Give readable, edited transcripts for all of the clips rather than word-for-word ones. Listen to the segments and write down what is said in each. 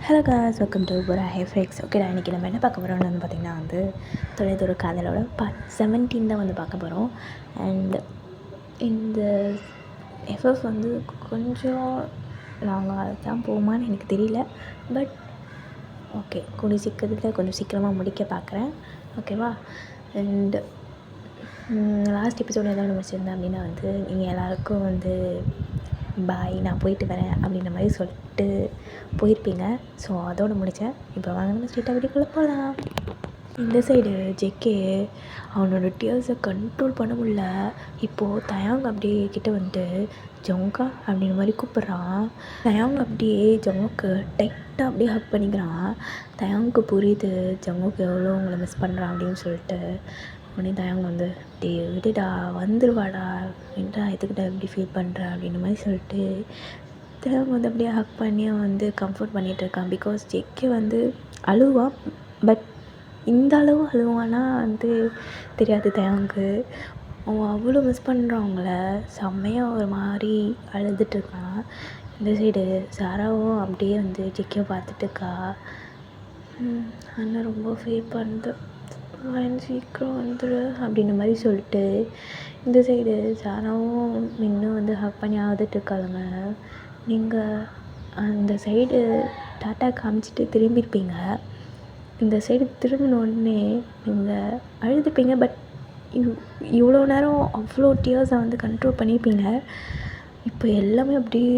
Hello guys, welcome to ஒரு ஹைஃப்ரெக்ஸ். ஓகேடா, இன்றைக்கி நம்ம என்ன பார்க்க போகிறோம்னு பார்த்திங்கன்னா தொலைதூர காதலோட பார்ட் 17 தான் பார்க்க போகிறோம். அண்ட் இந்த எஃப்எஃப் கொஞ்சம் லாங்காக தான் போகுமான்னு எனக்கு தெரியல. பட் ஓகே, கூடிய சீக்கிரத்தில் கொஞ்சம் சீக்கிரமாக முடிக்க பார்க்குறேன். ஓகேவா? அண்ட் லாஸ்ட் எபிசோடு எதாவது முடிச்சிருந்தேன் அப்படின்னா நீங்கள் எல்லாேருக்கும் பாய், நான் போயிட்டு வரேன் அப்படின்ற மாதிரி சொல்லிட்டு போயிருப்பீங்க. ஸோ அதோடு முடித்தேன். இப்போ வாங்க நம்ம ஸ்ட்ரெயிட்டாக வீட்டுக்குள்ளே போகலாம். இந்த சைடு ஜெக்கே அவனோட டியர்ஸை கண்ட்ரோல் பண்ண முடியல. இப்போது தயாங் அப்படியே கிட்டே ஜொங்கா அப்படின்ற மாதிரி கூப்பிட்றான். தயாங் அப்படியே ஜொங்குக்கு டைட்டாக அப்படியே ஹக் பண்ணிக்கிறான். தயாங்க்கு புரியுது ஜொங்குக்கு எவ்வளோ உங்களை மிஸ் பண்ணுறான் அப்படின்னு சொல்லிட்டு. உடனே தயாங் டே விடுடா, வந்துடுவாடா, என்னடா எதுக்கிட்ட எப்படி ஃபீல் பண்ணுற அப்படின்ற மாதிரி சொல்லிட்டு தயாங் அப்படியே ஹக் பண்ணி கம்ஃபர்ட் பண்ணிகிட்ருக்கான். பிகாஸ் ஜெக்கே அழுவான். பட் இந்த அளவு அழுவானா தெரியாது தயாங்க்கு. அவன் அவ்வளோ மிஸ் பண்ணுறான் அவங்கள. செம்மையாக ஒரு மாதிரி அழுதுட்டுருக்கான். இந்த சைடு சாராவும் அப்படியே ஜெக்கியை பார்த்துட்டுருக்கா. ஆனால் ரொம்ப ஃபீல் பண்ணுது, சீக்கிரம் வந்துடு அப்படின்ற மாதிரி சொல்லிட்டு இந்த சைடு சாராவும் இன்னும் ஹக் பண்ணி அழுதுட்டுருக்காளுங்க. நீங்கள் அந்த சைடு டாட்டா காமிச்சிட்டு திரும்பியிருப்பீங்க. இந்த சைடு திரும்பின உடனே நீங்கள் அழுதுப்பீங்க. பட் இவ்வளோ நேரம் அவ்வளோ டியர்ஸை கண்ட்ரோல் பண்ணியிருப்பீங்க. இப்போ எல்லாமே அப்படியே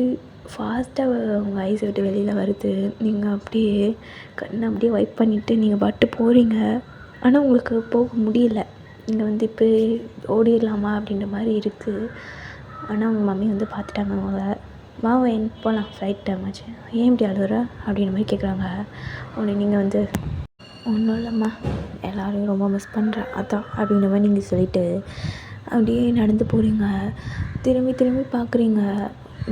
ஃபாஸ்ட்டாக உங்கள் ஐஸை விட்டு வெளியில் வருது. நீங்கள் அப்படியே கண்ணை அப்படியே வைப் பண்ணிவிட்டு நீங்கள் பாட்டு போகிறீங்க. ஆனால் உங்களுக்கு போக முடியல. நீங்கள் இப்போ ஓடிடலாமா அப்படின்ற மாதிரி இருக்குது. ஆனால் உங்கள் மம்மி பார்த்துட்டாங்க அவங்கள. வா போகலாம், ஃப்ளைட் டைம் ஆச்சு, ஏன் இப்படி அழுகுற அப்படின்ற மாதிரி கேட்குறாங்க. உடனே நீங்கள் ஒன்றும் இல்லைம்மா, எல்லோரையும் ரொம்ப மிஸ் பண்ணுறேன் அதான் அப்படின்ற மாதிரி நீங்கள் சொல்லிவிட்டு அப்படியே நடந்து போகிறீங்க. திரும்பி திரும்பி பார்க்குறீங்க.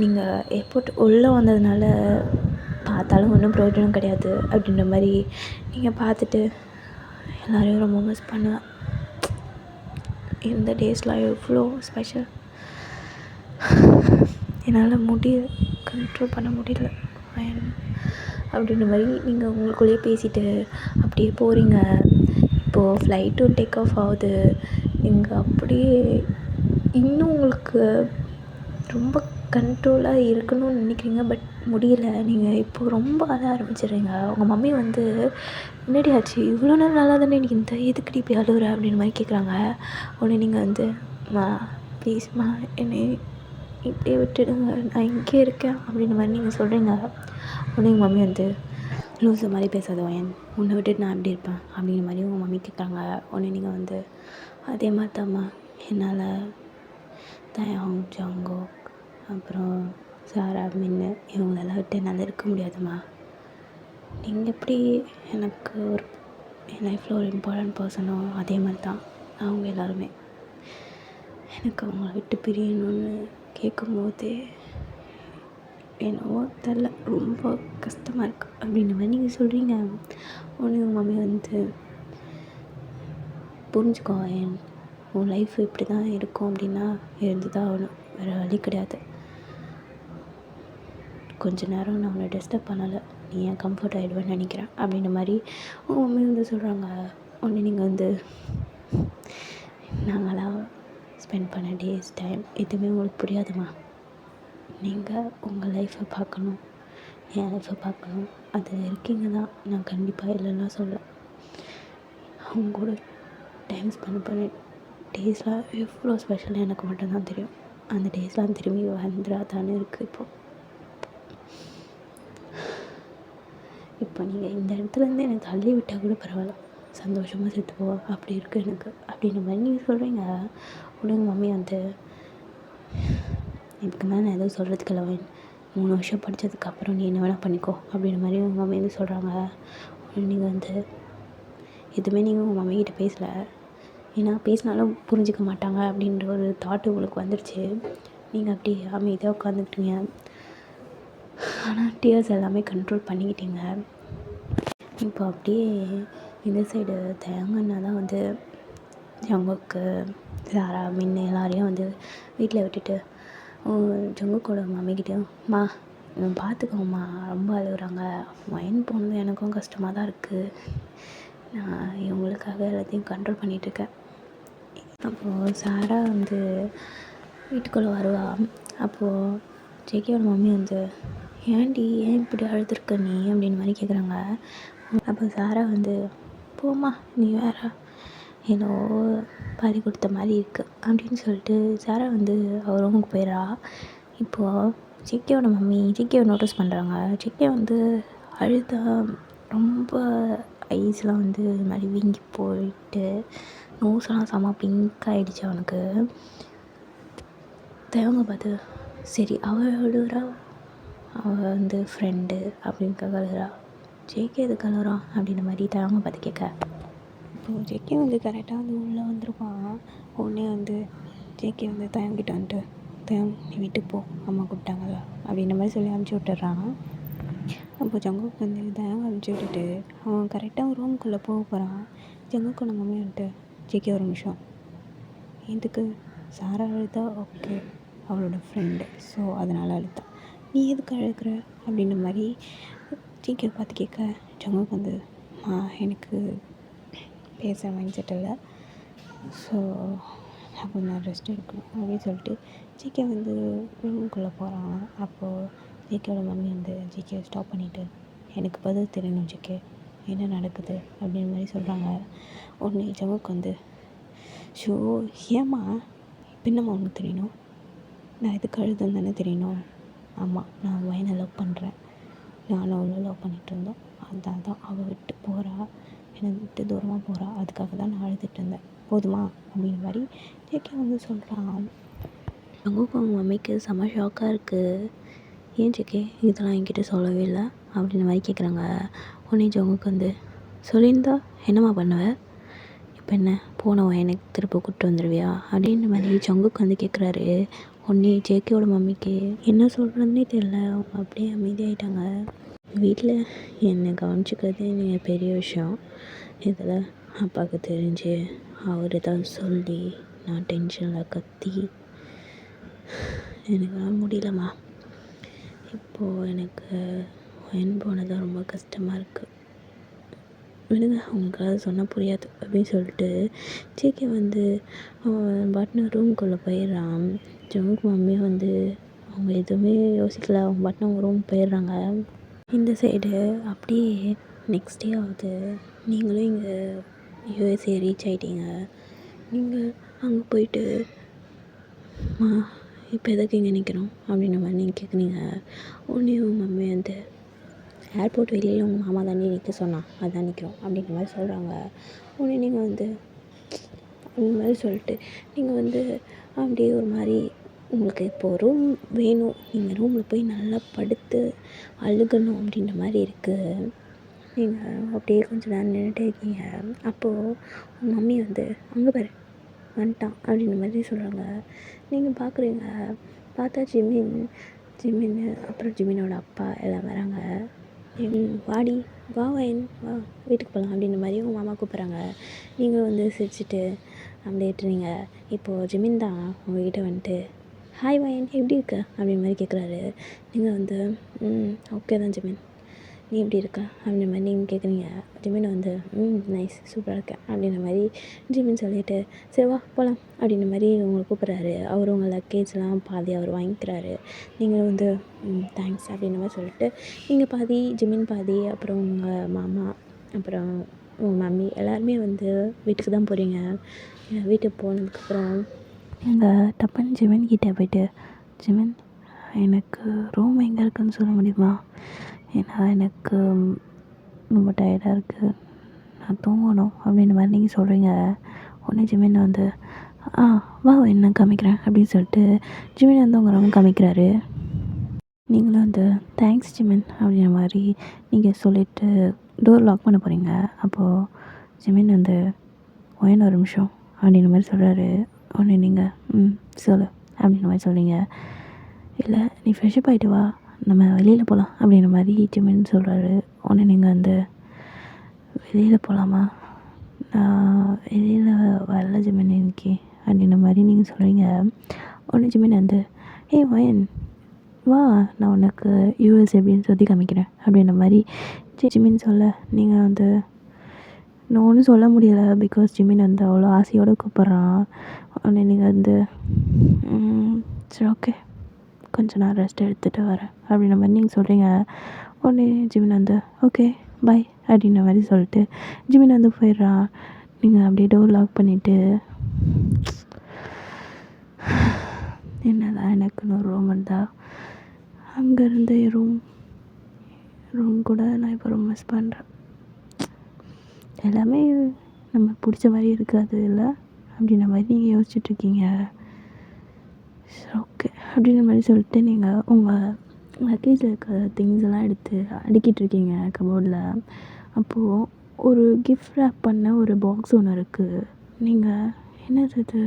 நீங்கள் ஏர்போர்ட் உள்ளே வந்ததுனால பார்த்தாலும் ஒன்றும் ப்ரோஜனம் கிடையாது அப்படின்ற மாதிரி நீங்கள் பார்த்துட்டு எல்லோரையும் ரொம்ப மிஸ் பண்ணுவேன். இந்த டேஸ்லாம் எவ்வளோ ஸ்பெஷல். என்னால் முடியல, கண்ட்ரோல் பண்ண முடியல அப்படின்ற மாதிரி நீங்கள் உங்களுக்குள்ளேயே பேசிட்டு அப்படியே போகிறீங்க. இப்போது ஃப்ளைட்டும் டேக் ஆஃப் ஆகுது. நீங்கள் அப்படியே இன்னும் உங்களுக்கு ரொம்ப கண்ட்ரோலாக இருக்கணும்னு நினைக்கிறீங்க. பட் முடியல. நீங்கள் இப்போது ரொம்ப அழ ஆரம்பிச்சிடுறீங்க. உங்கள் மம்மி என்னடி ஆச்சு, இவ்வளோ நேரம் நல்லா தானே நீ எதுக்குடி இப்படி அழுகுற அப்படின்ற மாதிரி கேட்குறாங்க. உடனே நீங்கள் மா ப்ளீஸ்மா, என்னை இப்படியே விட்டுடுங்க, நான் இங்கே இருக்கேன் அப்படின்ற மாதிரி நீங்கள் சொல்கிறீங்க. உடனே எங்கள் மம்மி லூஸு மாதிரி பேசாத வயன், உன்னை விட்டுட்டு நான் எப்படி இருப்பேன் அப்படின்ற மாதிரி உங்கள் மம்மி கேட்குறாங்க. உடனே நீங்கள் அதே மாதிரி தாம்மா, என்னால் தயாங், ஜங்குக், அப்புறம் சாரா, மின்னு இவங்களெல்லாம் விட்டு என்னால் இருக்க முடியாதும்மா. நீங்கள் எப்படி எனக்கு என் லைஃப்பில் ஒரு இம்பார்ட்டன்ட் பர்சனோ அதே மாதிரி தான் அவங்க எல்லாருமே. எனக்கு அவங்கள விட்டு பிரியணும்னு கேட்கும்போதே என்னவோ தெரில, ரொம்ப கஷ்டமாக இருக்குது அப்படின்ற மாதிரி நீங்கள் சொல்கிறீங்க. உடனே உங்கள் மம்மி புரிஞ்சுக்கோ, உன் லைஃப் இப்படி தான் இருக்கும் அப்படின்னா இருந்து தான் ஆகணும், வேறு வழி கிடையாது. கொஞ்ச நேரம் நான் உன்னை டிஸ்டர்ப் பண்ணலை, நீ ஏன் கம்ஃபர்ட் ஆகிடுவேன்னு நினைக்கிறேன் அப்படின்ற மாதிரி உங்கள் மம்மி சொல்கிறாங்க. உடனே நீங்கள் நாங்களாம் ஸ்பெண்ட் பண்ண டேஸ் டைம் எதுவுமே உங்களுக்கு புரியாதுமா. நீங்கள் உங்கள் லைஃப்பை பார்க்கணும், என் லைஃப்பை பார்க்கணும், அதில் இருக்கீங்க தான். நான் கண்டிப்பாக இல்லைன்னா சொல்ல. அவங்க கூட டைம் ஸ்பெண்ட் பண்ண டேஸ்லாம் எவ்வளோ ஸ்பெஷலாக எனக்கு மட்டும்தான் தெரியும். அந்த டேஸ்லாம் திரும்பி வந்துடாதானே இருக்குது. இப்போ நீங்கள் இந்த இடத்துலேருந்து எனக்கு தள்ளி விட்டால் கூட பரவாயில்ல, சந்தோஷமாக செத்து போ, அப்படி இருக்குது எனக்கு அப்படின்ற மாதிரி நீங்கள் சொல்கிறீங்க. உடனே மம்மி இதுக்கு மேலே நான் எதுவும் சொல்கிறதுக்கு இல்லை, 3 வருஷம் படித்ததுக்கப்புறம் நீ என்ன வேணால் பண்ணிக்கோ அப்படின்ற மாதிரி உங்கள் மம்மி சொல்கிறாங்க. நீங்கள் எதுவுமே நீங்கள் உங்கள் மம்மிக்கிட்ட பேசலை. ஏன்னா பேசினாலும் புரிஞ்சிக்க மாட்டாங்க அப்படின்ற ஒரு தாட்டு உங்களுக்கு வந்துடுச்சு. நீங்கள் அப்படி அமைதியாக உட்காந்துக்கிட்டீங்க. ஆனால் டியர்ஸ் எல்லாமே கண்ட்ரோல் பண்ணிக்கிட்டீங்க. இப்போ அப்படியே இந்த சைடு தயங்கன்னா தான் ஜங்குக்கு, சாரா, மின்னு எல்லாரையும் வீட்டில் விட்டுட்டு ஜங்குக்கோட மம்மிக்கிட்டேயும், மா பார்த்துக்கோமா ரொம்ப அழுகுறாங்க. மைண்ட் போனது எனக்கும் கஷ்டமாக தான் இருக்குது. நான் இவங்களுக்காக எல்லாத்தையும் கண்ட்ரோல் பண்ணிகிட்ருக்கேன். அப்போது சாரா வந்து வீட்டுக்குள்ளே வருவா. அப்போது ஜேகேயோட மம்மி வந்து ஏன்டி ஏன் இப்படி அழுதுருக்க நீ அப்படின்னு மாதிரி கேட்குறாங்க. அப்போ சாரா வந்து போம்மா நீ வேற ஏதோ பறி கொடுத்த மாதிரி இருக்குது அப்படின்னு சொல்லிட்டு சாரா வந்து அவர் ரூமுக்கு போயிடுறா. இப்போது ஜேகேயோட மம்மி ஜேகேவை நோட்டீஸ் பண்ணுறாங்க. ஜேகே வந்து அழுதா ரொம்ப ஐஸ்லாம் வந்து இது மாதிரி வீங்கி போயிட்டு நோஸ்லாம் செம்ம பிங்க் ஆகிடுச்சு அவனுக்கு. தேவங்க பார்த்து சரி அவள் அழுகிறா, அவள் வந்து ஃப்ரெண்டு அப்படின்னுக்காக அழுகிறா, ஜேகே எதுக்கு அழுகிறான் அப்படின்ற மாதிரி தேவங்க பார்த்து கேட்க. இப்போது ஜேகே வந்து கரெக்டாக வந்து உள்ளே வந்துருப்பான். உடனே வந்து ஜேகே வந்து தேவங்கிட்ட வந்துட்டு தேவம் நீ வீட்டுக்கு போ அம்மா கூப்பிட்டாங்களா அப்படின்ற மாதிரி சொல்லி அனுப்பிச்சி விட்டுறான். அப்போ ஜங்குக்கு வந்து தேவங்க அனுப்பிச்சி விட்டுட்டு அவன் கரெக்டாக ரூமுக்குள்ளே போக போகிறான். ஜங்குக்கோட மம்மி வந்துட்டு ஜேகே ஒரு நிமிஷம், எதுக்கு சாரா அழுதா ஓகே அவளோட ஃப்ரெண்டு ஸோ அதனால் அழுதா, நீ எதுக்கு அழுகிற அப்படின்ற மாதிரி ஜேகே பார்த்து கேட்க. ஜங்குக்கு வந்து எனக்கு பேச மைண்ட் செட் இல்லை, ஸோ நான் கொஞ்சம் ரெஸ்ட் எடுக்கணும் அப்படின்னு சொல்லிட்டு ஜேகே வந்து ரூமுக்குள்ளே போகிறான். அப்போது ஜேகேயோட மம்மி வந்து ஜேகே ஸ்டாப் பண்ணிவிட்டு எனக்கு பதில் தெரியணும் ஜேகே என்ன நடக்குது அப்படின்ற மாதிரி சொல்கிறாங்க. உடனே ஜங்குக்கு வந்து ஷோ ஏம்மா பின்னம்மா உனக்கு தெரியணும், நான் எதுக்கு அழுதுன்னு தானே தெரியணும். ஆமாம் நான் வயனை லவ் பண்ணுறேன், நானும் அவ்வளோ லவ் பண்ணிகிட்டு இருந்தோம், அதான் தான் அவள் விட்டு போகிறா, என்னை விட்டு தூரமாக போகிறா, அதுக்காக தான் நான் அழுதுட்டு இருந்தேன் போதுமா அப்படின்ற மாதிரி ஜேகே வந்து சொல்கிறான். ஜங்குக்கு அவங்க மம்மிக்கு செம்ம ஷாக்காக இருக்குது. ஏன் ஜேகே இதெல்லாம் என்கிட்ட சொல்லவே இல்லை அப்படின்ற மாதிரி கேட்குறாங்க. உடனே ஜங்குக்கு வந்து சொல்லியிருந்தா என்னம்மா பண்ணுவேன், இப்போ என்ன போனவன் எனக்கு திரும்ப கூப்பிட்டு வந்துடுவியா அப்படின்ற மாதிரி ஜங்குக்கு வந்து கேட்குறாரு. உடனே ஜேகேயோட மம்மிக்கு என்ன சொல்கிறதுனே தெரியல. அவங்க அப்படியே அமைதியாகிட்டாங்க. வீட்டில் என்னை கவனிச்சிக்கிறதே எனக்கு பெரிய விஷயம், இதில் அப்பாவுக்கு தெரிஞ்சு அவர் ஏதாவது சொல்லி நான் டென்ஷனில் கத்தி எனக்கெல்லாம் முடியலம்மா. இப்போது எனக்கு வயன் போனது ரொம்ப கஷ்டமாக இருக்குது, விடுங்க அவங்களுக்காக சொன்னால் புரியாது அப்படின்னு சொல்லிட்டு ஜேகே வந்து அவன் பாட்னா ரூமுக்குள்ளே போயிடுறான். ஜங்குக்கு மம்மியை வந்து அவங்க எதுவுமே யோசிக்கல, அவங்க பாட்னா அவங்க ரூம் போயிடுறாங்க. இந்த சைடு அப்படியே நெக்ஸ்ட் டே ஆகுது. நீங்களும் இங்கே யூஎஸ்ஏ ரீச் ஆகிட்டீங்க. நீங்கள் அங்கே போயிட்டு இப்போ எதுக்கு இங்கே நிற்கணும் அப்படின்ற மாதிரி நீங்கள் கேட்குறீங்க. உடனே உங்கள் மம்மி வந்து ஏர்போர்ட் வெளியில் உங்கள் மாமா தானே நிற்க சொன்னான் அதான் நிற்கிறோம் அப்படின்ற மாதிரி சொல்கிறாங்க. உடனே நீங்கள் வந்து அந்த மாதிரி சொல்லிட்டு நீங்கள் வந்து அப்படியே ஒரு மாதிரி உங்களுக்கு இப்போது ரூம் வேணும், நீங்கள் ரூமில் போய் நல்லா படுத்து அழுகணும் அப்படின்ற மாதிரி இருக்குது. நீங்கள் அப்படியே கொஞ்சம் நேரம் நின்றுட்டே இருக்கீங்க. அப்போது உங்கள் மம்மி வந்து அங்கே பாரு வந்துட்டான் அப்படின்ற மாதிரி சொல்கிறாங்க. நீங்கள் பார்க்குறீங்க, பார்த்தா ஜிமின் அப்புறம் ஜிமினோட அப்பா எல்லாம் வராங்க. வாடி வா வயன் வா வீட்டுக்கு போகலாம் அப்படின்ற மாதிரி உங்கள் மாமா கூப்பிட்றாங்க. நீங்கள் வந்து சிரிச்சுட்டு அப்படின்ட்டுறீங்க. இப்போது ஜிமின் தான் உங்கள்கிட்ட வந்துட்டு ஹாய் வயன் எப்படி இருக்க அப்படின்ற மாதிரி கேட்குறாரு. நீங்கள் வந்து ஓகே தான் ஜிமின், நீ எப்படி இருக்க அப்படின்ற மாதிரி நீங்கள் கேட்குறீங்க. ஜிமின் வந்து நைஸ் சூப்பராக இருக்கேன் அப்படின்ற மாதிரி ஜிமின் சொல்லிவிட்டு சரி வா போகலாம் அப்படின்ற மாதிரி உங்களை கூப்பிட்றாரு. அவர் உங்கள் லக்கேஜ்லாம் பாதி அவர் வாங்கிக்கிறாரு. நீங்கள் வந்து தேங்க்ஸ் அப்படின்ற மாதிரி சொல்லிட்டு நீங்கள் பாதி ஜிமின் பாதி அப்புறம் உங்கள் மாமா அப்புறம் உங்கள் மம்மி எல்லாருமே வந்து வீட்டுக்கு தான் போகிறீங்க. வீட்டுக்கு போனதுக்கப்புறம் எங்கள் டப்பன் ஜிமின் கிட்டே போய்ட்டு ஜிமின் எனக்கு ரூம் எங்கே இருக்குன்னு சொல்ல முடியுமா, ஏன்னா எனக்கு ரொம்ப டயர்டாக இருக்குது, நான் தூங்கணும் அப்படின்ற மாதிரி நீங்கள் சொல்கிறீங்க. உடனே ஜிமின் வந்து வா என்ன காமிக்கிறேன் அப்படின்னு சொல்லிட்டு ஜிமின் வந்து உங்கள் ரூம் காமிக்கிறாரு. நீங்களும் வந்து தேங்க்ஸ் ஜிமின் அப்படின்ற மாதிரி நீங்கள் சொல்லிவிட்டு டோர் லாக் பண்ண போகிறீங்க. அப்போது ஜிமின் வந்து ஒயன் ஒரு நிமிஷம் அப்படின்ற மாதிரி சொல்கிறாரு. உடனே நீங்கள் சொல்லு அப்படின்ற மாதிரி சொல்கிறீங்க. இல்லை நீ ஃப்ரெஷ்அப் ஆகிட்டு வா நம்ம வெளியில் போகலாம் அப்படின்ற மாதிரி ஜிமின் சொல்கிறாரு. உடனே நீங்கள் வந்து வெளியில் போகலாமா, நான் வெளியில் வரல ஜிமின் இன்னைக்கு அப்படின்ற மாதிரி நீங்கள் சொல்கிறீங்க. உடனே ஜிமின் வந்து வயன் வா நான் உனக்கு யூஎஸ் எப்படின்னு சொல்லி காமிக்கிறேன் அப்படின்ற மாதிரி ஜிமின் சொல்ல, நீங்கள் வந்து நான் ஒன்றும் சொல்ல முடியலை. பிகாஸ் ஜிமின் வந்து அவ்வளோ ஆசையோடு கூப்பிட்றான். உடனே நீங்கள் வந்து சரி ஓகே கொஞ்சம் நான் ரெஸ்ட் எடுத்துகிட்டு வரேன் அப்படின்ற மாதிரி நீங்கள் சொல்கிறீங்க. உடனே ஜிமின் வந்து ஓகே பாய் அப்படின்ற மாதிரி சொல்லிட்டு ஜிமின் வந்து போயிடுறான். நீங்கள் அப்படியே டோர் லாக் பண்ணிவிட்டு என்னதான் எனக்குன்னு ஒரு ரூம் இருந்தால் அங்கே இருந்த ரூம் கூட நான் இப்போ ரொம்ப மிஸ் பண்ணுறேன். எல்லாமே நம்ம பிடிச்ச மாதிரி இருக்காது இல்லை அப்படின்ற மாதிரி நீங்கள் யோசிச்சுட்ருக்கீங்க. ஓகே அப்படின்ற மாதிரி சொல்லிட்டு நீங்கள் உங்கள் லக்கேஜில் இருக்கிற திங்ஸ் எல்லாம் எடுத்து அடுக்கிட்டுருக்கீங்க கபோர்டில். அப்போது ஒரு கிஃப்ட் ரேப் பண்ண ஒரு பாக்ஸ் ஒன்று இருக்குது. நீங்கள் என்னது இது,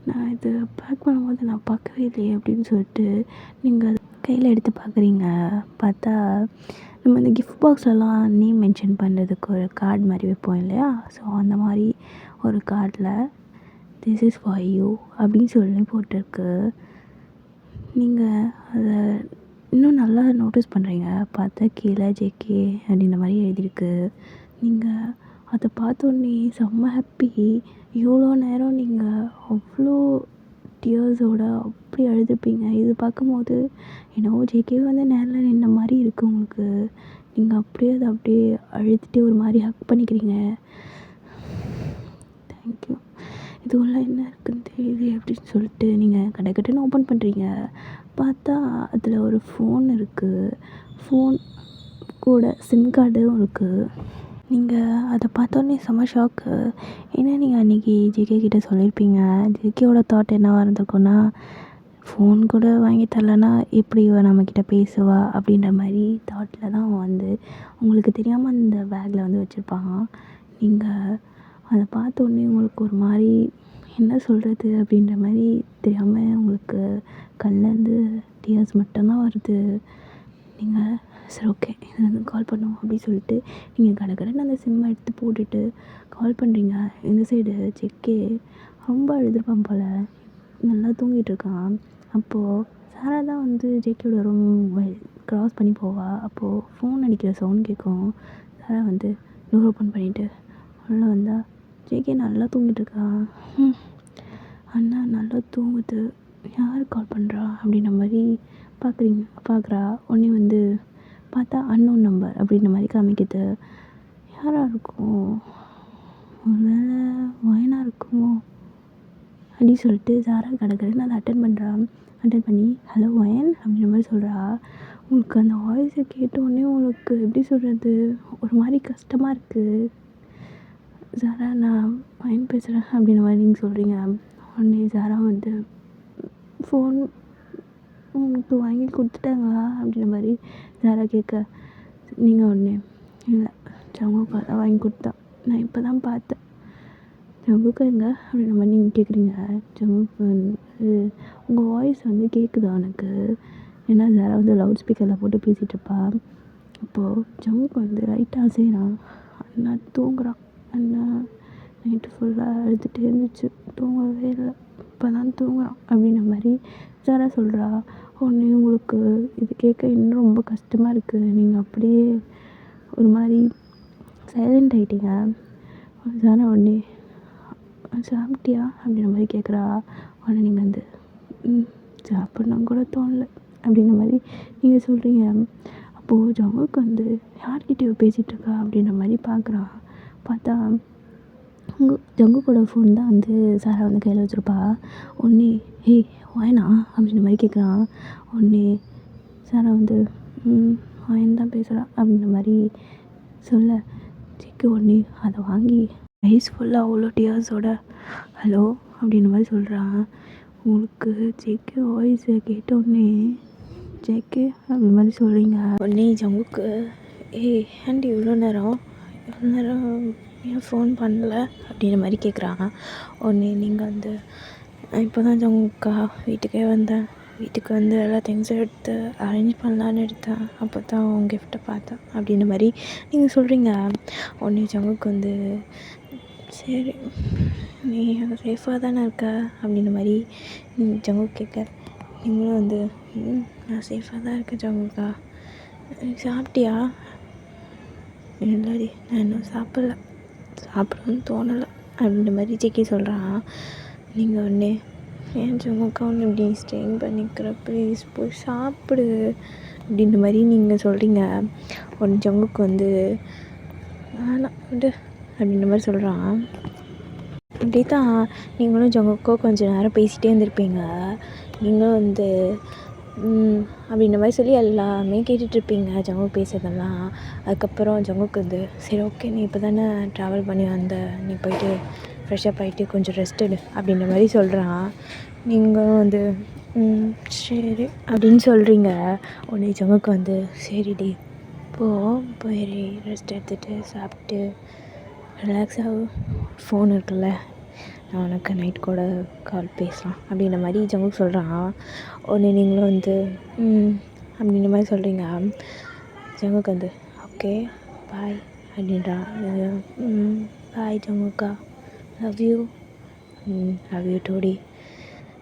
நான் இது பேக் பண்ணும்போது நான் பார்க்கவே இல்லையே அப்படின்னு சொல்லிட்டு நீங்கள் அது கையில் எடுத்து பார்க்குறீங்க. பார்த்தா நம்ம இந்த கிஃப்ட் பாக்ஸ்லலாம் நேம் மென்ஷன் பண்ணுறதுக்கு ஒரு கார்டு மாதிரி வைப்போம் இல்லையா, ஸோ அந்த மாதிரி ஒரு கார்டில் திஸ் இஸ் ஃபார் யூ அப்படின்னு சொல்லி போட்டிருக்கு. நீங்கள் அதை இன்னும் நல்லா நோட்டீஸ் பண்ணுறீங்க. பார்த்தா கீழே ஜேகே அப்படின்ற மாதிரி எழுதியிருக்கு. நீங்கள் அதை பார்த்தோன்னே செம்ம ஹாப்பி. இவ்வளோ நேரம் நீங்கள் அவ்வளோ டியர்ஸோட அப்படி அழுதுப்பீங்க. இது பார்க்கும்போது என்னவோ ஜேகே வந்து நேரில் நின்ற மாதிரி இருக்குது உங்களுக்கு. நீங்கள் அப்படியே அதை அப்படியே அழுதுகிட்டே ஒரு மாதிரி ஹக் பண்ணிக்கிறீங்க. தேங்க்யூ, இதுவெல்லாம் என்ன இருக்குதுன்னு தெரியுது அப்படின்னு சொல்லிட்டு நீங்கள் கடைக்கட்டுன்னு ஓப்பன் பண்ணுறீங்க. பார்த்தா அதில் ஒரு ஃபோன் இருக்குது. ஃபோன் கூட சிம் கார்டும் இருக்குது. நீங்கள் அதை பார்த்தோன்னே செம்ம ஷாக்கு. ஏன்னா நீங்கள் அன்றைக்கி ஜேகே கிட்டே சொல்லியிருப்பீங்க. ஜேகேவோட தாட் என்னவாக இருந்திருக்குன்னா, ஃபோன் கூட வாங்கி தரலன்னா எப்படி இவ நம்மக்கிட்ட பேசுவா அப்படின்ற மாதிரி தாட்டில் தான் அவன் வந்து உங்களுக்கு தெரியாமல் அந்த பேக்கில் வந்து வச்சுருப்பான். நீங்கள் அதை பார்த்தோன்னே உங்களுக்கு ஒரு மாதிரி என்ன சொல்கிறது அப்படின்ற மாதிரி தெரியாமல் உங்களுக்கு கண்லேருந்து டியர்ஸ் மட்டும்தான் வருது. நீங்கள் சரி ஓகே இது வந்து கால் பண்ணுவோம் அப்படின்னு சொல்லிட்டு நீங்கள் கடகடன்னு அந்த சிம்மை எடுத்து போட்டுட்டு கால் பண்ணுறீங்க. இந்த சைடு ஜேகே ரொம்ப அழுதுருப்பான் போல், நல்லா தூங்கிட்டு இருக்கான். அப்போது சாரா தான் வந்து ஜேகேயோட ரூம் க்ராஸ் பண்ணி போவா. அப்போது ஃபோன் அடிக்கிற சவுண்ட் கேட்கும். சாரா வந்து டோர் ஓப்பன் பண்ணிவிட்டு உள்ளே வந்தால் ஜேகே நல்லா தூங்கிட்டு இருக்கான். அண்ணா நல்லா தூங்குது, யார் கால் பண்ணுறா அப்படின்ற மாதிரி பார்க்குறா. உடனே வந்து பார்த்தா அன்னோன் நம்பர் அப்படின்ற மாதிரி காமிக்குது. யாராக இருக்கும், ஒரு வேளை வயனாக இருக்குமோ அப்படின்னு சொல்லிட்டு சாரா கடற்கரைன்னு அதை அட்டன் பண்ணி ஹலோ வயன் அப்படின்ற மாதிரி சொல்கிறா. உங்களுக்கு அந்த வாய்ஸை கேட்டோடனே உங்களுக்கு எப்படி சொல்கிறது, ஒரு மாதிரி கஷ்டமாக இருக்குது. சாரா நான் வயன் பேசுகிறேன் அப்படின்ற மாதிரி நீங்கள் சொல்கிறீங்க. உடனே சாரா வந்து ஃபோன் உங்களுக்கு வாங்கி கொடுத்துட்டாங்களா அப்படின்ற மாதிரி சாரா கேட்க, நீங்கள் உடனே இல்லை ஜங்குக்கா தான் வாங்கி கொடுத்தா, நான் இப்போ தான் பார்த்தேன். ஜங்குக்கா எங்க அப்படின்ற மாதிரி நீங்கள் கேட்குறீங்க. ஜங்குக்கு வந்து உங்கள் வாய்ஸ் வந்து கேட்குதா எனக்கு, ஏன்னா சாரா வந்து லவுட் ஸ்பீக்கரில் போட்டு பேசிகிட்டு இருப்பா. அப்போது ஜங்குக்கு வந்து லைட்டாக செய்கிறான். அண்ணா தூங்குறான். அண்ணா நைட்டு ஃபுல்லாக அழுதுகிட்டே இருந்துச்சு, தூங்கவே இல்லை, இப்போ தான் தூங்குறான் அப்படின்ற மாதிரி சாரா சொல்கிறா. உடனே உங்களுக்கு இது கேட்க இன்னும் ரொம்ப கஷ்டமாக இருக்குது. நீங்கள் அப்படியே ஒரு மாதிரி சைலண்ட் ஆகிட்டீங்க. சாரா உடனே சாப்பிட்டியா அப்படின்ற மாதிரி கேட்குறா. உடனே நீங்கள் வந்து சாப்பிட்ணும் கூட தோணலை அப்படின்ற மாதிரி நீங்கள் சொல்கிறீங்க. அப்போது ஜங்குக்கு வந்து யார்கிட்டயோ பேசிகிட்ருக்கா அப்படின்ற மாதிரி பார்க்குறான். பார்த்தா ஜங்குக்கோட ஃபோன் தான் வந்து சாரா வந்து கையில் வச்சுருப்பா. உடனே ஏய் வாயனா அப்படின்ற மாதிரி கேட்குறான். உடனே சாரா வந்து வாயன் தான் பேசுகிறா அப்படின்ற மாதிரி சொல்ல ஜேகே உடனே அதை வாங்கி ஐஸ் ஃபுல்லாக அவ்வளோ டியர்ஸோட ஹலோ அப்படின்ற மாதிரி சொல்கிறான். உங்களுக்கு ஜேகே வாய்ஸை கேட்டோடனே ஜேகே அப்படின்ற மாதிரி சொல்கிறீங்க. உடனே ஜங்குக்கு ஏய் ஆண்டி இவ்வளோ நேரம் ஏன் ஃபோன் பண்ணல அப்படின்ற மாதிரி கேட்குறான். உடனே நீங்கள் வந்து இப்போ தான் ஜங்குக்கா வீட்டுக்கே வந்தேன், வீட்டுக்கு வந்து எல்லா திங்ஸும் எடுத்து அரேஞ்ச் பண்ணலான்னு எடுத்தேன், அப்போ தான் உன் கிஃப்ட்டை பார்த்தேன் அப்படின்ற மாதிரி நீங்கள் சொல்கிறீங்க. உடனே ஜங்குக்கு வந்து சரி நீ சேஃபாக தானே இருக்க அப்படின்ற மாதிரி ஜங்கு கேட்க நீங்களும் வந்து நான் சேஃபாக தான் இருக்கேன் ஜங்குக்கா. சாப்பிட்டியா? இல்லடி, நான் இன்னும் சாப்பிடணும்னு தோணலை அப்படின்ற மாதிரி ஜெக்கி சொல்கிறான். நீங்கள் உடனே ஏன் ஜங்குக்கா ஒன்று இப்படி ஸ்ட்ரெயின் பண்ணிக்கிற, ப்ளீஸ் போய் சாப்பிடு அப்படின்ற மாதிரி நீங்கள் சொல்கிறீங்க. உடனே ஜங்குக்கு வந்து வேணாம் விடு அப்படின்ற மாதிரி சொல்கிறான். அப்படி தான் நீங்களும் ஜங்குக்கோ கொஞ்சம் நேரம் பேசிகிட்டே இருந்திருப்பீங்க. நீங்களும் வந்து அப்படின்ற மாதிரி சொல்லி எல்லாமே கேட்டுட்ருப்பீங்க ஜங்குக் பேசுறதெல்லாம். அதுக்கப்புறம் ஜங்குக்கு வந்து சரி ஓகே, நீ இப்போ தானே ட்ராவல் பண்ணி வந்த, நீ போயிட்டு ஃப்ரெஷ்ஷப் ஆகிட்டு கொஞ்சம் ரெஸ்ட் எடு அப்படின்ற மாதிரி சொல்கிறான். நீங்களும் வந்து சரி அப்படின்னு சொல்கிறீங்க. உடனே ஜங்குக்கு வந்து சரிடி போய் ரெஸ்ட் எடுத்துகிட்டு சாப்பிட்டு ரிலாக்ஸ் ஆகும், ஃபோன் இருக்குல்ல, நான் உனக்கு நைட் கூட கால் பேசலாம் அப்படின்ற மாதிரி ஜங்குக்கு சொல்கிறான். உடனே நீங்களும் வந்து அப்படின்ற மாதிரி சொல்கிறீங்க. ஜங்குக்கு வந்து ஓகே பாய் அப்படின்றான். பாய் ஜங்குக்கா, லவ் யூ டோடி,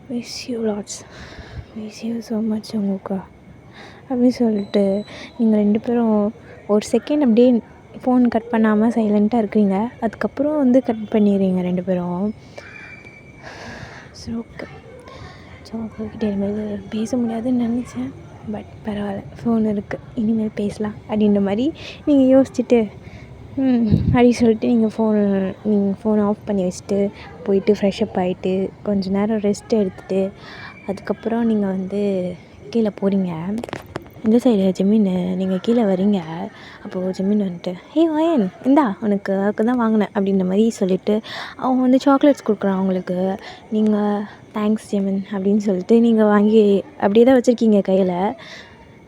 miss you lots, miss you so much ஜங்குக்கா அப்படின்னு சொல்லிட்டு நீங்கள் 2 பேரும் ஒரு செகண்ட் அப்படியே ஃபோன் கட் பண்ணாமல் சைலண்ட்டாக இருக்கிறீங்க. அதுக்கப்புறம் வந்து கட் பண்ணிடுறீங்க 2 பேரும். சரி ஓகே, ஜங்குக்கிட்ட இனிமேல் பேச முடியாதுன்னு நினச்சேன், பட் பரவாயில்ல, ஃபோன் இருக்குது, இனிமேல் பேசலாம் அப்படின்ற மாதிரி நீங்கள் யோசிச்சுட்டு அப்படி சொல்லிட்டு நீங்கள் ஃபோனை ஆஃப் பண்ணி வச்சுட்டு போயிட்டு ஃப்ரெஷ்ஷப் ஆகிட்டு கொஞ்சம் நேரம் ரெஸ்ட் எடுத்துகிட்டு அதுக்கப்புறம் நீங்கள் வந்து கீழே போகிறீங்க. இந்த சைடு ஜெமீன் நீங்கள் கீழே வரீங்க. அப்போது ஜெமீன் வந்துட்டு ஹே வாயன் இந்தா உனக்கு தான் வாங்கினேன் அப்படின்ற மாதிரி சொல்லிவிட்டு அவங்க வந்து சாக்லேட்ஸ் கொடுக்குறான் அவங்களுக்கு. நீங்கள் தேங்க்ஸ் ஜெமீன் அப்படின்னு சொல்லிட்டு நீங்கள் வாங்கி அப்படியே தான் வச்சுருக்கீங்க கையில்.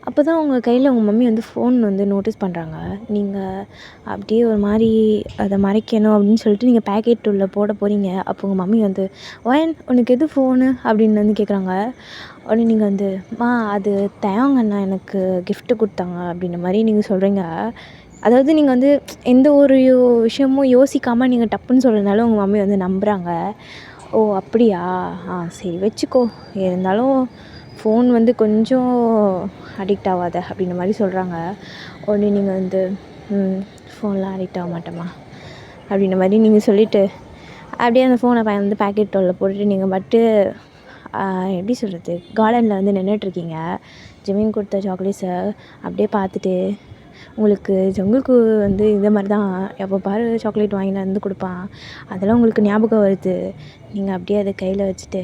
அப்போ தான் உங்கள் கையில் உங்கள் மம்மி வந்து ஃபோன் வந்து நோட்டீஸ் பண்ணுறாங்க. நீங்கள் அப்படியே ஒரு மாதிரி அதை மறைக்கணும் அப்படின்னு சொல்லிட்டு நீங்கள் பேக்கெட் உள்ளே போட போகிறீங்க. அப்போ உங்கள் மம்மி வந்து வாயன் உனக்கு எது ஃபோனு அப்படின்னு வந்து கேட்குறாங்க. உடனே நீங்கள் வந்து அது தேவங்கண்ணா எனக்கு கிஃப்ட்டு கொடுத்தாங்க அப்படின்ற மாதிரி நீங்கள் சொல்கிறீங்க. அதாவது நீங்கள் வந்து எந்த ஒரு விஷயமும் யோசிக்காமல் நீங்கள் டப்புன்னு சொல்கிறதுனால உங்கள் மம்மி வந்து நம்புகிறாங்க. ஓ அப்படியா, சரி வச்சுக்கோ, இருந்தாலும் ஃபோன் வந்து கொஞ்சம் அடிக்ட் ஆகாத அப்படின்ற மாதிரி சொல்கிறாங்க. உடனே நீங்கள் வந்து ஃபோன்லாம் அடிக்ட் ஆக மாட்டேம்மா அப்படின்ற மாதிரி நீங்கள் சொல்லிவிட்டு அப்படியே அந்த ஃபோனை வந்து பேக்கெட் உள்ள போட்டுட்டு நீங்கள் பட்டு எப்படி சொல்கிறது, கார்டனில் வந்து நின்றுட்டுருக்கீங்க. ஜெமீன் கொடுத்த சாக்லேட்ஸை அப்படியே பார்த்துட்டு உங்களுக்கு ஜங்குக்கு வந்து இந்த மாதிரி தான் எப்போ பாரு சாக்லேட் வாங்கிட்டு வந்து கொடுப்பான், அதெல்லாம் உங்களுக்கு ஞாபகம் வருது. நீங்கள் அப்படியே அதை கையில் வச்சுட்டு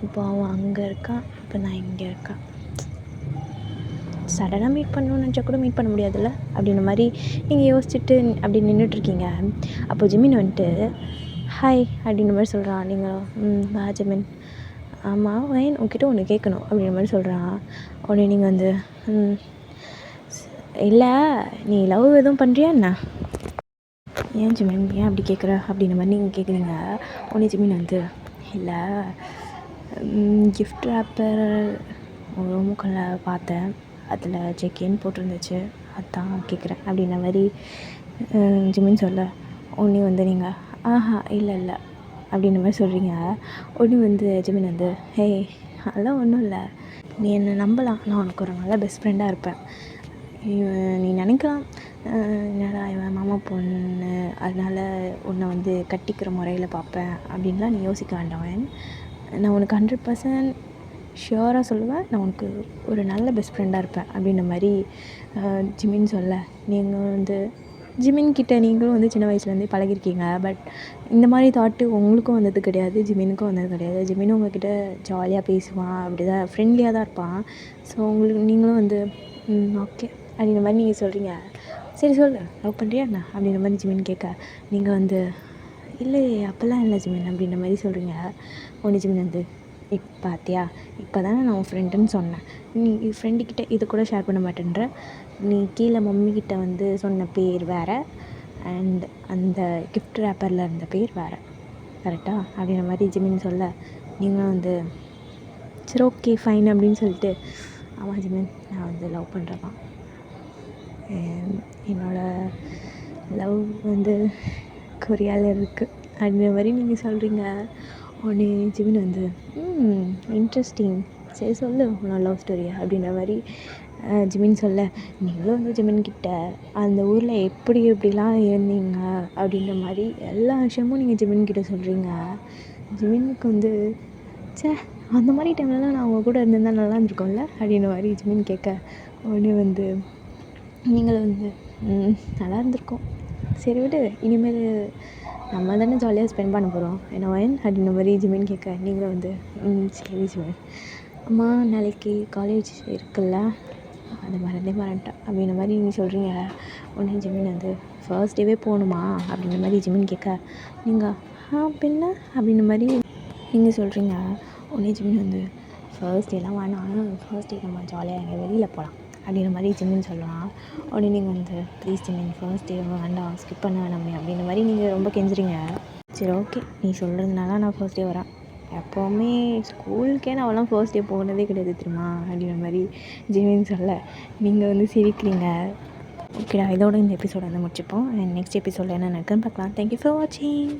இப்போ அவன் அங்கே இருக்கான், இப்போ நான் இங்கே இருக்கேன், சடனாக மீட் பண்ணணும்னு நினச்சா கூட மீட் பண்ண முடியாதுல்ல அப்படின்ற மாதிரி நீங்கள் யோசிச்சுட்டு அப்படி நின்றுட்டுருக்கீங்க. அப்போ ஜெமீன் வந்துட்டு ஹாய் அப்படின்ற மாதிரி சொல்கிறான். நீங்கள் வா ஜெமீன், ஆமாம் வயன் உங்ககிட்ட ஒன்று கேட்கணும் அப்படின்ற மாதிரி சொல்கிறான். உடனே நீங்கள் வந்து இல்லை நீ லவ் எதுவும் பண்ணுறியா என்ன, ஏன் ஜெமீன் ஏன் அப்படி கேட்குற அப்படின்ற மாதிரி நீங்கள் கேட்குறீங்க. உடனே ஜெமீன் வந்து இல்லை கிஃப்ட் ரேப்பர் ஒரு ரூமுக்குள்ளே பார்த்தேன், அதில் ஜெக்கின்னு போட்டிருந்துச்சு, அதான் கேட்குறேன் அப்படின்ற மாதிரி ஜெமீன் சொல்ல. உடனே வந்து நீங்கள் இல்லை அப்படின்ற மாதிரி சொல்கிறீங்க. உடனே வந்து ஜெமீன் வந்து ஹே அதெல்லாம் ஒன்றும் இல்லை, நீ என்னை நம்பலாம், நான் உனக்கு ஒரு நல்ல பெஸ்ட் ஃப்ரெண்டாக இருப்பேன். நீ நினைக்கலாம் என்னடா இவன் மாமா பொண்ணு அதனால் உன்னை வந்து கட்டிக்கிற முறையில் பார்ப்பேன் அப்படின்லாம் நீ யோசிக்க வேண்டாம். நான் உனக்கு 100% ஷியோராக சொல்லுவேன், நான் உனக்கு ஒரு நல்ல பெஸ்ட் ஃப்ரெண்டாக இருப்பேன் அப்படின்ற மாதிரி ஜிமின் சொல்ல. நீங்கள் வந்து ஜிமின்கிட்ட நீங்களும் வந்து சின்ன வயசுலேருந்தே பழகிருக்கீங்க. பட் இந்த மாதிரி தாட்டு உங்களுக்கும் வந்தது கிடையாது, ஜிமினுக்கும் வந்தது கிடையாது. ஜிமினும் உங்கள்கிட்ட ஜாலியாக பேசுவான், அப்படி தான் ஃப்ரெண்ட்லியாக தான் இருப்பான். ஸோ உங்களுக்கு நீங்களும் வந்து ஓகே அப்படின்ற மாதிரி நீங்கள் சொல்கிறீங்க. சரி சொல்லு, லவ் பண்ணுறியா என்ன அப்படின்ற மாதிரி ஜிமின் கேட்க, நீங்கள் வந்து இல்லை அப்போல்லாம் இல்லை ஜிமின் அப்படின்ற மாதிரி சொல்கிறீங்க. ஒன்று ஜிமின் வந்து பார்த்தியா இப்போ தானே நான் உன் ஃப்ரெண்டுன்னு சொன்னேன், நீ ஃப்ரெண்டுக்கிட்ட இது கூட ஷேர் பண்ண மாட்டேன்ற, நீ கீழே மம்மிக்கிட்ட வந்து சொன்ன பேர் வேறு அண்ட் அந்த கிஃப்ட் ரேப்பரில் இருந்த பேர் வேறு, கரெக்டாக அப்படின்ற மாதிரி ஜிமின் சொல்ல. நீங்களும் வந்து சரி ஓகே ஃபைன் அப்படின்னு சொல்லிட்டு, ஆமாம் ஜிமின் நான் வந்து லவ் பண்ணுறதான், என்னோடய லவ் வந்து கொரியாவில் இருக்குது அப்படின்ற மாதிரி நீங்கள் சொல்கிறீங்க. உடனே ஜிமின் வந்து இன்ட்ரெஸ்டிங், சரி சொல்லு உன்னோட லவ் ஸ்டோரியை அப்படின்ற மாதிரி ஜிமின் சொல்ல, நீங்களும் வந்து ஜிமின் கிட்ட அந்த ஊரில் எப்படி எப்படிலாம் இருந்தீங்க அப்படின்ற மாதிரி எல்லா விஷயமும் நீங்கள் ஜிமின் கிட்ட சொல்கிறீங்க. ஜிமினுக்கு வந்து ச்சே, அந்த மாதிரி டைம்லலாம் நான் அவங்க கூட இருந்திருந்தா நல்லா இருந்திருக்கும்ல அப்படின்ற மாதிரி ஜிமின் கேட்க, உடனே வந்து நீங்களும் வந்து நல்லா இருந்திருக்கும், சரி விடு, இனிமேல் நம்ம தானே ஜாலியாக ஸ்பெண்ட் பண்ண போகிறோம் என்ன வயன் அப்படின்ற மாதிரி ஜிமின் கேட்க, நீங்களும் வந்து சரி ஜிமின், அம்மா நாளைக்கு காலேஜ் இருக்குல்ல, அதை மறந்துட்டேன் அப்படின்ற மாதிரி நீங்கள் சொல்கிறீங்க. உடனே ஜிமின் வந்து ஃபர்ஸ்ட் டேவே போகணுமா அப்படின்ற மாதிரி ஜிமின் கேட்க, நீங்கள் பின்ன அப்படின்ற மாதிரி நீங்கள் சொல்கிறீங்க. உடனே ஜிமின் வந்து ஃபர்ஸ்ட் டேலாம் வேணாம், ஃபர்ஸ்ட் டே நம்ம ஜாலியாக எங்கே வெளியில் போகலாம் அப்படின்ற மாதிரி ஜிமின் சொல்லலாம். உடனே நீங்கள் வந்து ப்ளீஸ் ஜிமின் ஃபர்ஸ்ட் டே வேண்டாம், ஸ்கிப் பண்ண வேணாமே அப்படின்ற மாதிரி நீங்கள் ரொம்ப கெஞ்சுறீங்க. சரி ஓகே, நீ சொல்கிறதுனால நான் ஃபர்ஸ்ட் டே வரேன், எப்போவுமே ஸ்கூலுக்கே நான் அவெல்லாம் ஃபர்ஸ்ட் டே போனதே கிடையாது தெரியுமா அப்படின்ற மாதிரி ஜிமின் சொல்ல, நீங்கள் வந்து சிரிக்கிறீங்க. ஓகேடா, இதோட இந்த எபிசோட வந்து முடிச்சுப்போம். நெக்ஸ்ட் எபிசோடில் என்ன நடக்குதுன்னு பார்க்கலாம். தேங்க்யூ ஃபார் வாட்சிங்.